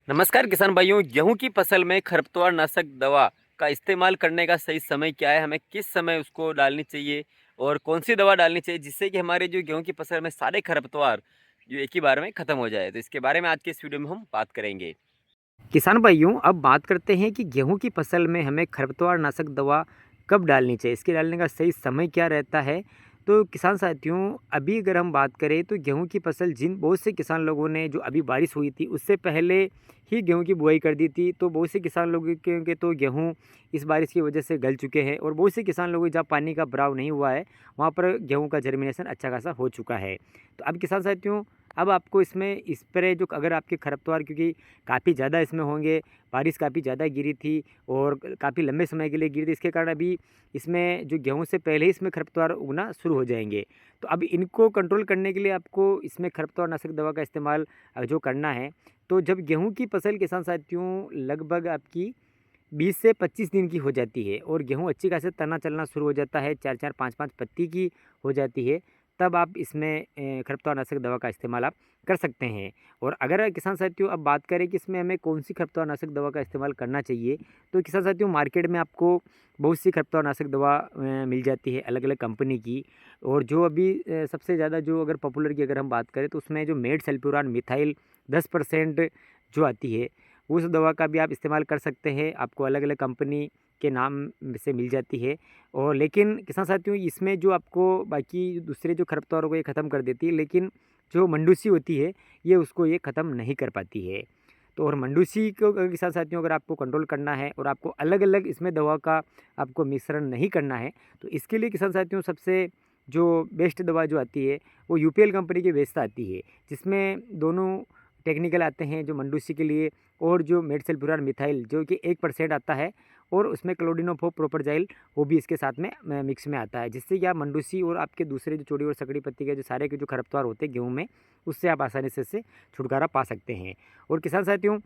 नमस्कार किसान भाइयों, गेहूं की फसल में खरपतवार नाशक दवा का इस्तेमाल करने का सही समय क्या है? हमें किस समय उसको डालनी चाहिए और कौन सी दवा डालनी चाहिए जिससे कि हमारे जो गेहूं की फसल में सारे खरपतवार जो एक ही बार में ख़त्म हो जाए? तो इसके बारे में आज के इस वीडियो में हम बात करेंगे। किसान भाइयों, अब बात करते हैं कि गेहूं की फसल में हमें खरपतवार नाशक दवा कब डालनी चाहिए, इसके डालने का सही समय क्या रहता है। तो किसान साथियों, अभी अगर हम बात करें तो गेहूं की फसल जिन बहुत से किसान लोगों ने जो अभी बारिश हुई थी उससे पहले ही गेहूं की बुआई कर दी थी, तो बहुत से किसान लोगों के तो गेहूं इस बारिश की वजह से गल चुके हैं और बहुत से किसान लोगों जहाँ पानी का भराव नहीं हुआ है वहाँ पर गेहूँ का जर्मिनेशन अच्छा खासा हो चुका है। तो अब किसान साथियों, अब आपको इसमें स्प्रे जो अगर आपके खरपतवार क्योंकि काफ़ी ज़्यादा इसमें होंगे, बारिश काफ़ी ज़्यादा गिरी थी और काफ़ी लंबे समय के लिए गिरी थी, इसके कारण अभी इसमें जो गेहूं से पहले ही इसमें खरपतवार उगना शुरू हो जाएंगे। तो अब इनको कंट्रोल करने के लिए आपको इसमें खरपतवार नाशक दवा का इस्तेमाल जो करना है। तो जब गेहूं की फसल किसान साथियों लगभग आपकी 20 से 25 दिन की हो जाती है और गेहूँ अच्छी खासी तना चलना शुरू हो जाता है, 4-4 5-5 पत्ती की हो जाती है, तब आप इसमें खरपतवार नाशक दवा का इस्तेमाल आप कर सकते हैं। और अगर किसान साथियों अब बात करें कि इसमें हमें कौन सी खरपतवार नाशक दवा का इस्तेमाल करना चाहिए, तो किसान साथियों मार्केट में आपको बहुत सी खरपतवार नाशक दवा मिल जाती है अलग अलग कंपनी की। और जो अभी सबसे ज़्यादा जो अगर पॉपुलर की अगर हम बात करें तो उसमें जो मेड सल्फ्यूरान मिथाइल 10% जो आती है उस दवा का भी आप इस्तेमाल कर सकते हैं। आपको अलग अलग कंपनी के नाम से मिल जाती है। और लेकिन किसान साथियों इसमें जो आपको बाकी दूसरे जो खरपतवारों को ये ख़त्म कर देती है, लेकिन जो मंडूसी होती है ये उसको ये ख़त्म नहीं कर पाती है। तो और मंडूसी को अगर किसान साथियों अगर आपको कंट्रोल करना है और आपको अलग अलग इसमें दवा का आपको मिश्रण नहीं करना है, तो इसके लिए किसान साथियों सबसे जो बेस्ट दवा जो आती है वो यूपीएल कंपनी की वेस्टा आती है, जिसमें दोनों टेक्निकल आते हैं जो मंडूसी के लिए और जो मेडसल्फ्यूरान मिथाइल जो कि 1% आता है और उसमें क्लोडिनोफो प्रोपरजाइल वो भी इसके साथ में मिक्स में आता है, जिससे कि आप मंडूसी और आपके दूसरे जो चौड़ी और सकड़ी पत्ती के जो सारे के जो खरपतवार होते हैं गेहूं में, उससे आप आसानी से छुटकारा पा सकते हैं। और किसान साथियों,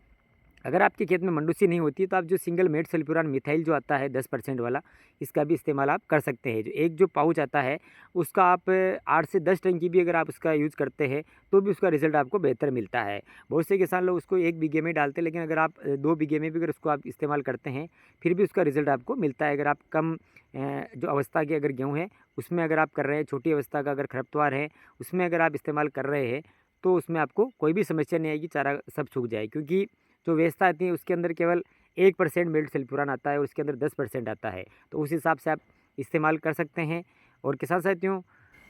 अगर आपके खेत में मंडूसी नहीं होती तो आप जो सिंगल मेड सल्फ्यूरान मिथाइल जो आता है 10% वाला, इसका भी इस्तेमाल आप कर सकते हैं। जो एक जो पाउच आता है उसका आप 8 से 10 टंकी भी अगर आप उसका यूज़ करते हैं तो भी उसका रिज़ल्ट आपको बेहतर मिलता है। बहुत से किसान लोग उसको 1 बीघे में डालते हैं, लेकिन अगर आप 2 बीघे में भी अगर उसको आप इस्तेमाल करते हैं फिर भी उसका रिज़ल्ट आपको मिलता है। अगर आप कम जो अवस्था की अगर गेहूँ है उसमें अगर आप कर रहे हैं, छोटी अवस्था का अगर खरपतवार है उसमें अगर आप इस्तेमाल कर रहे हैं तो उसमें आपको कोई भी समस्या नहीं आएगी, चारा सब सूख जाए। क्योंकि जो वेस्टा आती है उसके अंदर केवल 1% मेल्ट सल्फ्यूरान आता है और उसके अंदर 10% आता है, तो उस हिसाब से आप इस्तेमाल कर सकते हैं। और किसान साथियों,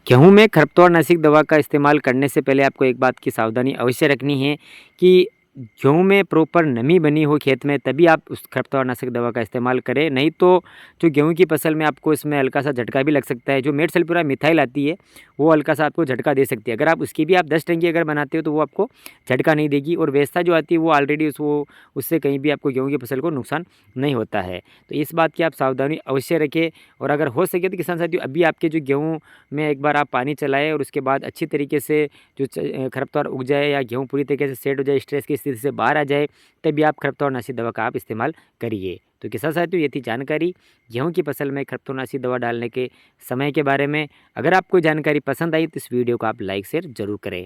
गेहूँ में खरपतवार नाशक दवा का इस्तेमाल करने से पहले आपको एक बात की सावधानी अवश्य रखनी है कि गेहूँ में प्रॉपर नमी बनी हो खेत में, तभी आप उस खरपतवार नाशक दवा का इस्तेमाल करें। नहीं तो जो गेहूँ की फसल में आपको इसमें हल्का सा झटका भी लग सकता है। जो मेड सल्फ्यूरा मिथाइल आती है वो हल्का सा आपको झटका दे सकती है। अगर आप उसकी भी आप 10 टंकी अगर बनाते हो तो वो आपको झटका नहीं देगी। और वैसा जो आती है वो ऑलरेडी उससे कहीं भी आपको गेहूँ की फसल को नुकसान नहीं होता है। तो इस बात की आप सावधानी अवश्य रखें। और अगर हो सके तो किसान साथियों अभी आपके जो गेहूँ में एक बार आप पानी चलाएं और उसके बाद अच्छी तरीके से जो खरपतवार उग जाए या गेहूँ पूरी तरीके से सेट हो जाए, स्ट्रेस की स्थिति से बाहर आ जाए, तभी आप खरपतवारनाशी दवा का आप इस्तेमाल करिए। तो किसान साथियों ये थी जानकारी गेहूँ की फसल में खरपतवारनाशी दवा डालने के समय के बारे में। अगर आपको जानकारी पसंद आई तो इस वीडियो को आप लाइक शेयर जरूर करें।